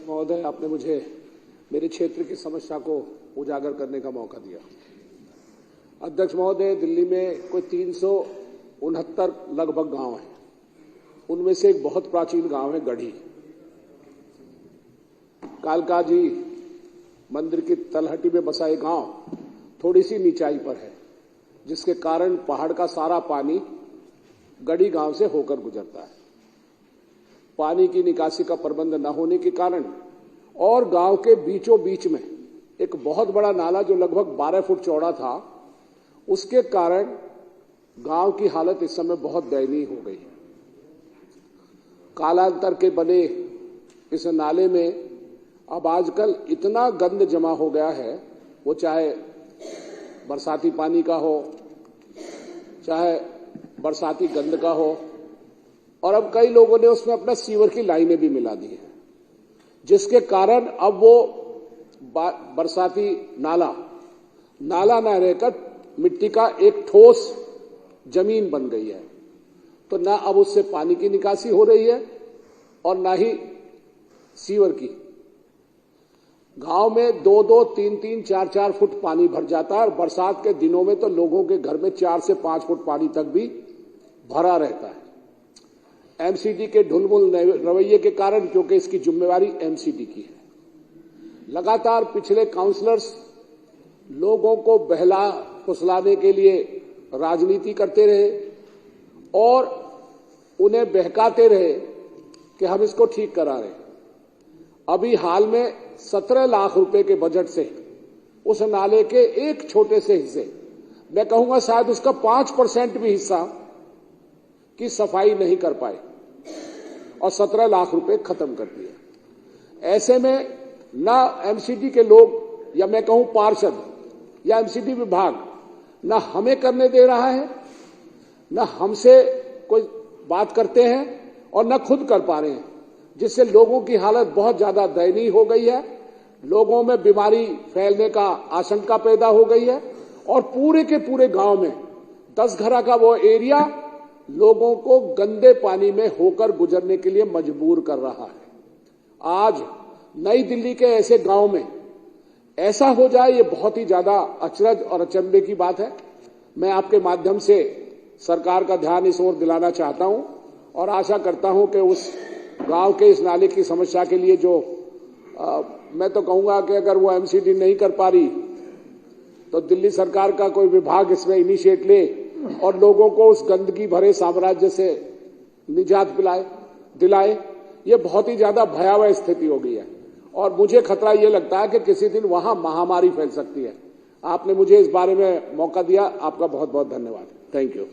महोदय, आपने मुझे मेरे क्षेत्र की समस्या को उजागर करने का मौका दिया। अध्यक्ष महोदय, दिल्ली में कोई 369 लगभग गांव हैं। उनमें से एक बहुत प्राचीन गांव है गढ़ी। कालका जी मंदिर की तलहटी में बसा एक गांव थोड़ी सी नीचाई पर है, जिसके कारण पहाड़ का सारा पानी गढ़ी गांव से होकर गुजरता है। पानी की निकासी का प्रबंध न होने के कारण और गांव के बीचों बीच में एक बहुत बड़ा नाला जो लगभग 12 फुट चौड़ा था, उसके कारण गांव की हालत इस समय बहुत दयनीय हो गई है। कालांतर के बने इस नाले में अब आजकल इतना गंद जमा हो गया है, वो चाहे बरसाती पानी का हो, चाहे बरसाती गंद का हो, और अब कई लोगों ने उसमें अपना सीवर की लाइनें भी मिला दी हैं, जिसके कारण अब वो बरसाती नाला ना रहकर मिट्टी का एक ठोस जमीन बन गई है। तो ना अब उससे पानी की निकासी हो रही है और ना ही सीवर की। गांव में 2-2, 3-3, 4-4 फुट पानी भर जाता है और बरसात के दिनों में तो लोगों के घर में 4 से 5 फुट पानी तक भी भरा रहता है। एमसीडी के ढुलमुल रवैये के कारण, क्योंकि इसकी जिम्मेवारी एमसीडी की है। लगातार पिछले काउंसलर्स लोगों को बहला फुसलाने के लिए राजनीति करते रहे और उन्हें बहकाते रहे कि हम इसको ठीक करा रहे। अभी हाल में 17 लाख रुपए के बजट से उस नाले के एक छोटे से हिस्से, मैं कहूंगा शायद उसका 5% भी हिस्सा की सफाई नहीं कर पाए और 17 लाख रुपए खत्म कर दिए। ऐसे में ना एमसीडी के लोग या मैं कहूं पार्षद या एमसीडी विभाग ना हमें करने दे रहा है, ना हमसे कोई बात करते हैं और ना खुद कर पा रहे हैं, जिससे लोगों की हालत बहुत ज्यादा दयनीय हो गई है। लोगों में बीमारी फैलने का आशंका पैदा हो गई है और पूरे के पूरे गांव में 10 घरा का वो एरिया लोगों को गंदे पानी में होकर गुजरने के लिए मजबूर कर रहा है। आज नई दिल्ली के ऐसे गांव में ऐसा हो जाए, ये बहुत ही ज्यादा अचरज और अचंभे की बात है। मैं आपके माध्यम से सरकार का ध्यान इस ओर दिलाना चाहता हूं और आशा करता हूं कि उस गांव के इस नाले की समस्या के लिए जो मैं तो कहूंगा कि अगर वो एमसीडी नहीं कर पा रही तो दिल्ली सरकार का कोई विभाग इसमें इनिशिएट ले और लोगों को उस गंदगी भरे साम्राज्य से निजात दिलाए। ये बहुत ही ज्यादा भयावह स्थिति हो गई है और मुझे खतरा ये लगता है कि किसी दिन वहां महामारी फैल सकती है। आपने मुझे इस बारे में मौका दिया, आपका बहुत बहुत धन्यवाद। Thank you.